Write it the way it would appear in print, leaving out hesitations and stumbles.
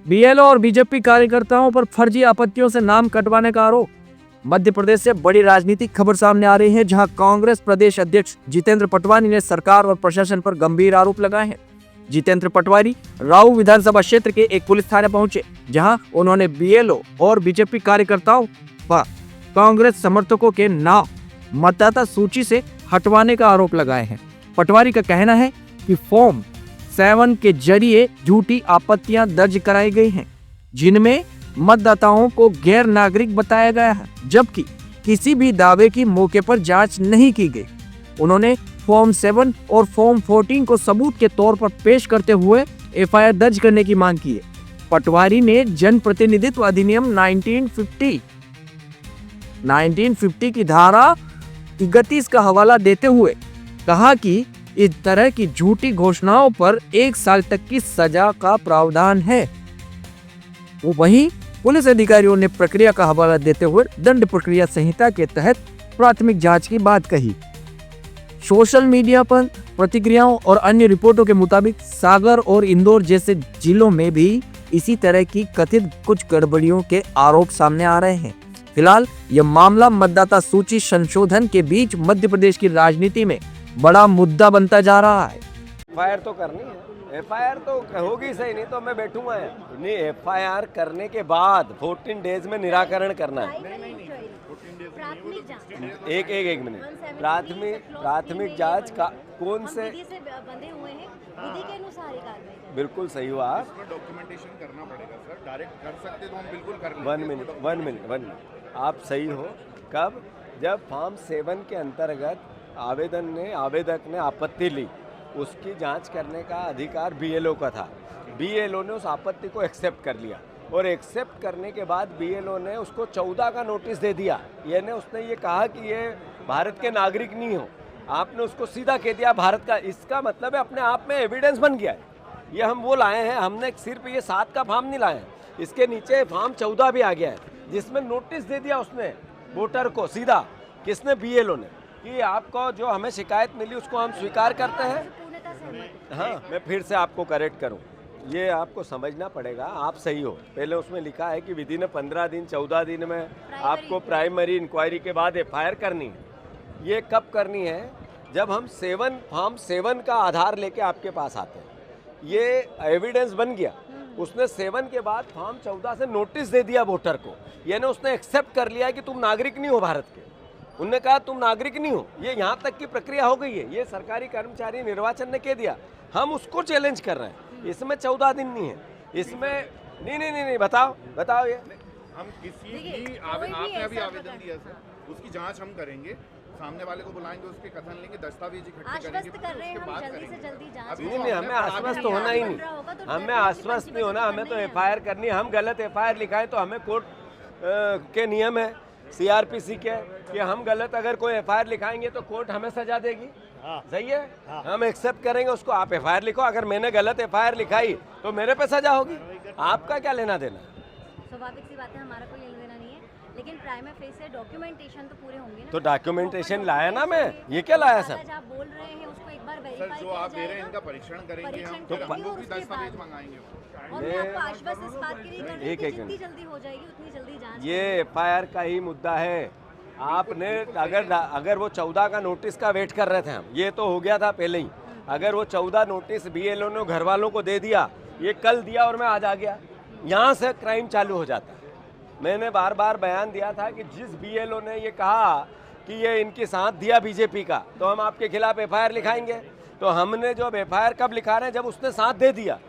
BLO और BJP कार्यकर्ताओं पर फर्जी आपत्तियों से नाम कटवाने का आरोप। मध्य प्रदेश से बड़ी राजनीतिक खबर सामने आ रही है, जहां कांग्रेस प्रदेश अध्यक्ष जितेंद्र पटवारी ने सरकार और प्रशासन पर गंभीर आरोप लगाए हैं। जितेंद्र पटवारी राऊ विधानसभा क्षेत्र के एक पुलिस थाने पहुंचे, जहां उन्होंने बीएलओ और बीजेपी कार्यकर्ताओं पर कांग्रेस समर्थकों के नाम मतदाता सूची से हटवाने का आरोप लगाए हैं। पटवारी का कहना है कि फॉर्म 7 के जरिए झूठी आपत्तियां दर्ज कराई गई हैं, जिनमें मतदाताओं को गैर नागरिक बताया गया है, जबकि किसी भी दावे की मौके पर जांच नहीं की गई। उन्होंने फॉर्म 7 और फॉर्म 14 को सबूत के तौर पर पेश करते हुए एफआईआर दर्ज करने की मांग की है। पटवारी ने जनप्रतिनिधित्व अधिनियम 1950 की धारा 31 का हवाला देते हुए कहा कि इस तरह की झूठी घोषणाओं पर 1 साल तक की सजा का प्रावधान है। वहीं पुलिस अधिकारियों ने प्रक्रिया का हवाला देते हुए दंड प्रक्रिया संहिता के तहत प्राथमिक जांच की बात कही। सोशल मीडिया पर प्रतिक्रियाओं और अन्य रिपोर्टों के मुताबिक सागर और इंदौर जैसे जिलों में भी इसी तरह की कथित कुछ गड़बड़ियों के आरोप सामने आ रहे हैं। फिलहाल यह मामला मतदाता सूची संशोधन के बीच मध्य प्रदेश की राजनीति में बड़ा मुद्दा बनता जा रहा है। एफआईआर तो करनी है, एफआईआर तो होगी सही, नहीं तो मैं बैठूंगा नहीं। एफआईआर करने के बाद 14 डेज में निराकरण करना है। एक मिनट, प्राथमिक जांच का कौन से बंधे हुए हैं, विधि के अनुसार ही कार्रवाई। बिल्कुल सही हुआ। डॉक्यूमेंटेशन करना पड़ेगा सर, डायरेक्ट कर सकते तो हम बिल्कुल कर लेंगे। 1 मिनट, आप सही हो। कब? जब फॉर्म 7 के अंतर्गत आवेदक ने आपत्ति ली, उसकी जांच करने का अधिकार बीएलओ का था। बीएलओ ने उस आपत्ति को एक्सेप्ट कर लिया और एक्सेप्ट करने के बाद बीएलओ ने उसको 14 का नोटिस दे दिया। यानी उसने ये कहा कि ये भारत के नागरिक नहीं हो, आपने उसको सीधा कह दिया भारत का। इसका मतलब है अपने आप में एविडेंस बन गया है। ये हम वो लाए हैं, हमने सिर्फ ये 7 का फॉर्म नहीं लाए हैं, इसके नीचे फॉर्म 14 भी आ गया है, जिसमें नोटिस दे दिया उसने वोटर को सीधा। किसने? बीएलओ ने, कि आपको जो हमें शिकायत मिली उसको हम स्वीकार करते हैं। हाँ, मैं फिर से आपको करेक्ट करूं, ये आपको समझना पड़ेगा। आप सही हो। पहले उसमें लिखा है कि विधि ने 15 दिन 14 दिन में आपको प्राइमरी इंक्वायरी के बाद एफआईआर करनी है। ये कब करनी है? जब हम फॉर्म 7 का आधार लेके आपके पास आते हैं, ये एविडेंस बन गया। उसने 7 के बाद फॉर्म 14 से नोटिस दे दिया वोटर को, यानी उसने एक्सेप्ट कर लिया कि तुम नागरिक नहीं हो भारत के। उनने कहा तुम नागरिक नहीं हो, ये यहाँ तक की प्रक्रिया हो गई है। ये सरकारी कर्मचारी निर्वाचन ने कह दिया, हम उसको चैलेंज कर रहे हैं। इसमें 14 दिन नहीं है, इसमें नहीं, बताओ ये। हम किसी भी आपने अभी आवेदन दिया सर, उसकी जांच हम करेंगे, सामने वाले को बुलाएंगे, उसके कथन लेंगे, दस्तावेज इकट्ठे करेंगे, कर रहे हैं हम जल्दी से जल्दी जांच। नहीं, हमें आश्वस्त होना ही नहीं, हमें आश्वस्त नहीं होना, हमें तो एफआईआर करनी है। हम गलत एफआईआर लिखाएं तो हमें कोर्ट के नियम है, सीआरपीसी के, कि हम गलत अगर कोई एफआईआर लिखाएंगे तो कोर्ट हमें सजा देगी। सही है, हम एक्सेप्ट करेंगे उसको। आप एफआईआर लिखो, अगर मैंने गलत एफआईआर लिखाई तो मेरे पे सजा होगी। आपका क्या लेना देना? स्वाभाविक सी बात है, हमारा कोई लेना देना नहीं है, लेकिन प्राइमा फेसी डॉक्यूमेंटेशन तो पूरे होंगे ना। तो डॉक्यूमेंटेशन लाया ना मैं, ये क्या लाया सर? आप बोल रहे हैं उसको एक बार सर, वेरीफाई जो आप दे रहे हैं इनका परीक्षण करेंगे हम, तो लोगों की दस्तावेज मंगाएंगे। और मैं आपको आश्वस्त इस बात के लिए कर रही हूं कि जितनी जल्दी हो जाएगी उतनी जल्दी जांच। ये एफआईआर का ही मुद्दा है। आपने अगर वो 14 का नोटिस का वेट कर रहे थे हम, ये तो हो गया था पहले ही। अगर वो 14 नोटिस बीएलओ ने घर वालों को दे दिया, ये कल दिया और मैं आज आ गया, यहाँ से क्राइम चालू हो जाता है। मैंने बार बार बयान दिया था कि जिस बीएलओ ने ये कहा कि ये इनके साथ दिया बीजेपी का, तो हम आपके खिलाफ एफआईआर लिखाएंगे। तो हमने जो एफआईआर कब लिखा रहे हैं? जब उसने साथ दे दिया।